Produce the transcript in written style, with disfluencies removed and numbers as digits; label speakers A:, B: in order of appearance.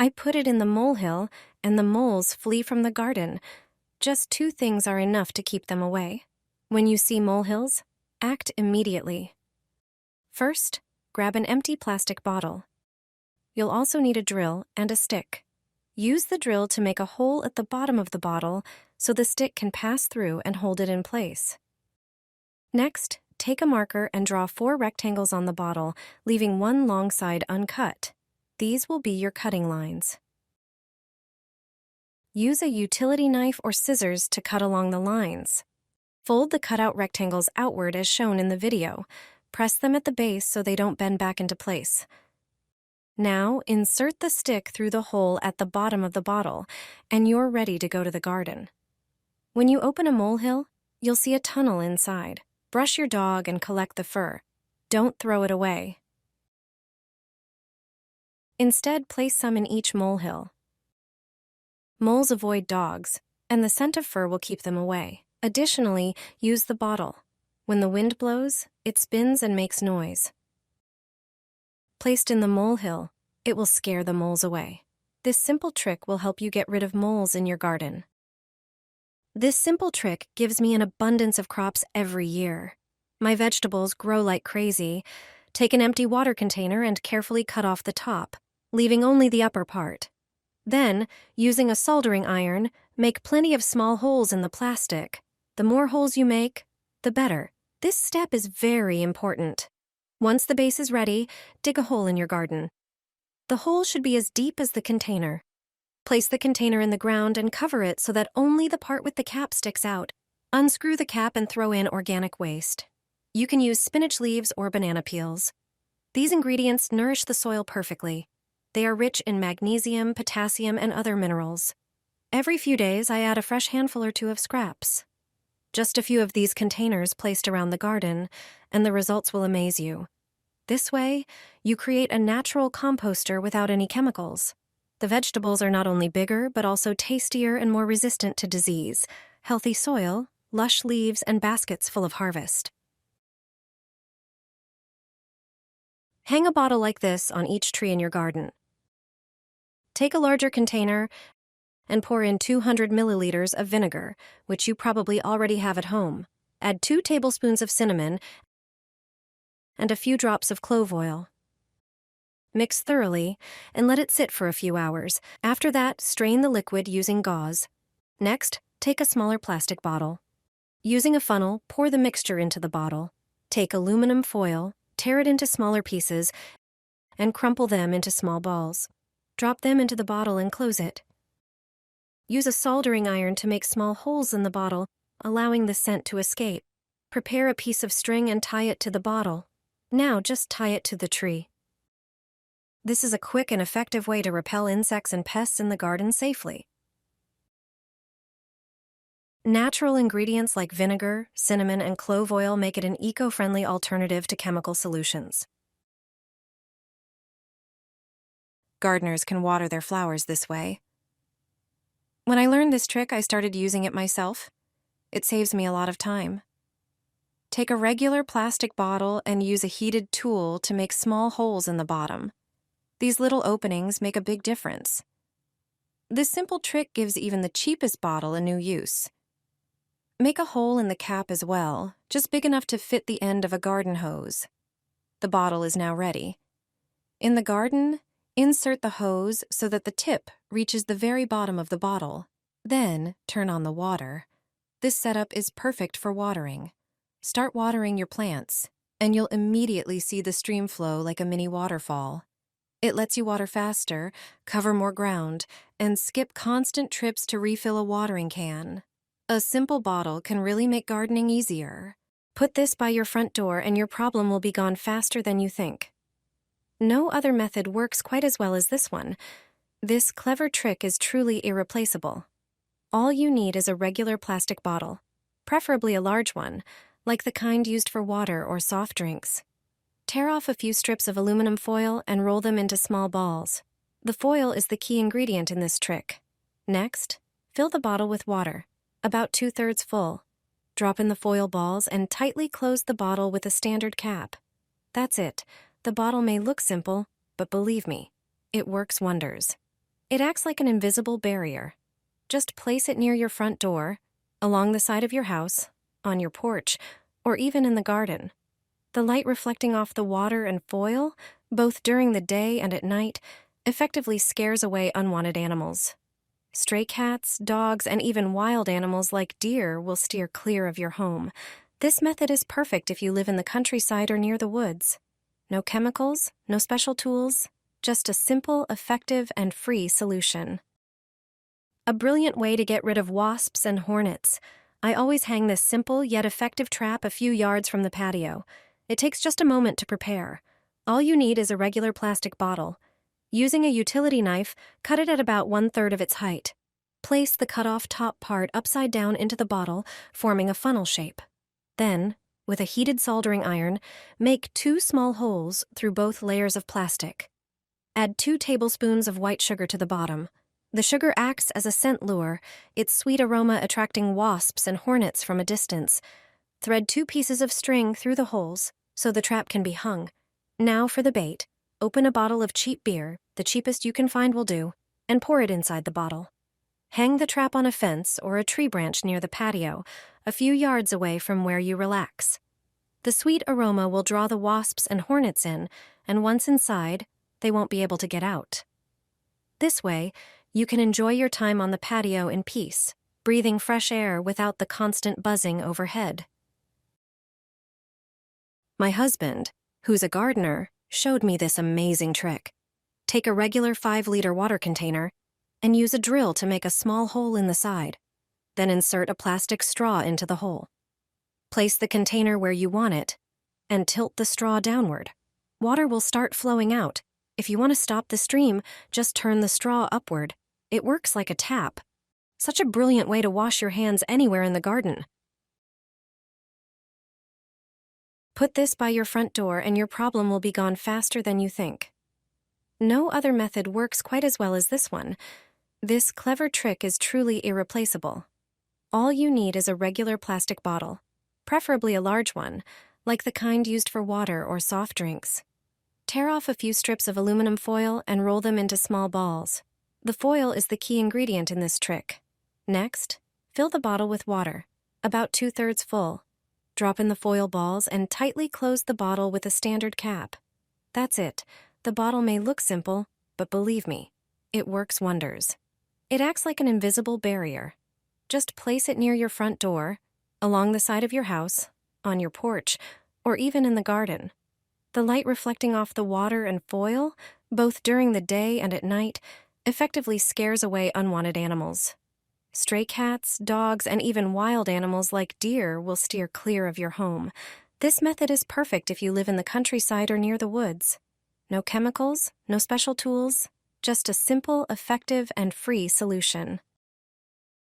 A: I put it in the molehill, and the moles flee from the garden. Just 2 things are enough to keep them away. When you see molehills, act immediately. First, grab an empty plastic bottle. You'll also need a drill and a stick. Use the drill to make a hole at the bottom of the bottle so the stick can pass through and hold it in place. Next, take a marker and draw 4 rectangles on the bottle, leaving one long side uncut. These will be your cutting lines. Use a utility knife or scissors to cut along the lines. Fold the cutout rectangles outward as shown in the video. Press them at the base so they don't bend back into place. Now, insert the stick through the hole at the bottom of the bottle, and you're ready to go to the garden. When you open a molehill, you'll see a tunnel inside. Brush your dog and collect the fur. Don't throw it away. Instead, place some in each molehill. Moles avoid dogs, and the scent of fur will keep them away. Additionally, use the bottle. When the wind blows, it spins and makes noise. Placed in the molehill, it will scare the moles away. This simple trick will help you get rid of moles in your garden. This simple trick gives me an abundance of crops every year. My vegetables grow like crazy. Take an empty water container and carefully cut off the top, leaving only the upper part. Then, using a soldering iron, make plenty of small holes in the plastic. The more holes you make, the better. This step is very important. Once the base is ready, dig a hole in your garden. The hole should be as deep as the container. Place the container in the ground and cover it so that only the part with the cap sticks out. Unscrew the cap and throw in organic waste. You can use spinach leaves or banana peels. These ingredients nourish the soil perfectly. They are rich in magnesium, potassium, and other minerals. Every few days, I add a fresh handful or 2 of scraps. Just a few of these containers placed around the garden, and the results will amaze you. This way, you create a natural composter without any chemicals. The vegetables are not only bigger, but also tastier and more resistant to disease. Healthy soil, lush leaves, and baskets full of harvest. Hang a bottle like this on each tree in your garden. Take a larger container and pour in 200 milliliters of vinegar, which you probably already have at home. Add 2 tablespoons of cinnamon and a few drops of clove oil. Mix thoroughly and let it sit for a few hours. After that, strain the liquid using gauze. Next, take a smaller plastic bottle. Using a funnel, pour the mixture into the bottle. Take aluminum foil, tear it into smaller pieces, and crumple them into small balls. Drop them into the bottle and close it. Use a soldering iron to make small holes in the bottle, allowing the scent to escape. Prepare a piece of string and tie it to the bottle. Now just tie it to the tree. This is a quick and effective way to repel insects and pests in the garden safely. Natural ingredients like vinegar, cinnamon, and clove oil make it an eco-friendly alternative to chemical solutions. Gardeners can water their flowers this way. When I learned this trick, I started using it myself. It saves me a lot of time. Take a regular plastic bottle and use a heated tool to make small holes in the bottom. These little openings make a big difference. This simple trick gives even the cheapest bottle a new use. Make a hole in the cap as well, just big enough to fit the end of a garden hose. The bottle is now ready. In the garden, insert the hose so that the tip reaches the very bottom of the bottle. Then, turn on the water. This setup is perfect for watering. Start watering your plants, and you'll immediately see the stream flow like a mini waterfall. It lets you water faster, cover more ground, and skip constant trips to refill a watering can. A simple bottle can really make gardening easier. Put this by your front door and your problem will be gone faster than you think. No other method works quite as well as this one. This clever trick is truly irreplaceable. All you need is a regular plastic bottle, preferably a large one, like the kind used for water or soft drinks. Tear off a few strips of aluminum foil and roll them into small balls. The foil is the key ingredient in this trick. Next, fill the bottle with water, about 2/3 full. Drop in the foil balls and tightly close the bottle with a standard cap. That's it. The bottle may look simple, but believe me, it works wonders. It acts like an invisible barrier. Just place it near your front door, along the side of your house, on your porch, or even in the garden. The light reflecting off the water and foil, both during the day and at night, effectively scares away unwanted animals. Stray cats, dogs, and even wild animals like deer will steer clear of your home. This method is perfect if you live in the countryside or near the woods. No chemicals, no special tools, just a simple, effective, and free solution. A brilliant way to get rid of wasps and hornets. I always hang this simple yet effective trap a few yards from the patio. It takes just a moment to prepare. All you need is a regular plastic bottle. Using a utility knife, cut it at about 1/3 of its height. Place the cut-off top part upside down into the bottle, forming a funnel shape. Then, with a heated soldering iron, make 2 small holes through both layers of plastic. Add 2 tablespoons of white sugar to the bottom. The sugar acts as a scent lure, its sweet aroma attracting wasps and hornets from a distance. Thread 2 pieces of string through the holes so the trap can be hung. Now for the bait. Open a bottle of cheap beer, the cheapest you can find will do, and pour it inside the bottle. Hang the trap on a fence or a tree branch near the patio, a few yards away from where you relax. The sweet aroma will draw the wasps and hornets in, and once inside, they won't be able to get out. This way, you can enjoy your time on the patio in peace, breathing fresh air without the constant buzzing overhead. My husband, who's a gardener, showed me this amazing trick. Take a regular 5-liter water container and use a drill to make a small hole in the side. Then insert a plastic straw into the hole. Place the container where you want it and tilt the straw downward. Water will start flowing out. If you want to stop the stream, just turn the straw upward. It works like a tap. Such a brilliant way to wash your hands anywhere in the garden. Put this by your front door and your problem will be gone faster than you think. No other method works quite as well as this one. This clever trick is truly irreplaceable. All you need is a regular plastic bottle, preferably a large one, like the kind used for water or soft drinks. Tear off a few strips of aluminum foil and roll them into small balls. The foil is the key ingredient in this trick. Next, fill the bottle with water, about 2/3 full. Drop in the foil balls and tightly close the bottle with a standard cap. That's it. The bottle may look simple, but believe me, it works wonders. It acts like an invisible barrier. Just place it near your front door, along the side of your house, on your porch, or even in the garden. The light reflecting off the water and foil, both during the day and at night, effectively scares away unwanted animals. Stray cats, dogs, and even wild animals like deer will steer clear of your home. This method is perfect if you live in the countryside or near the woods. No chemicals, no special tools, just a simple, effective, and free solution.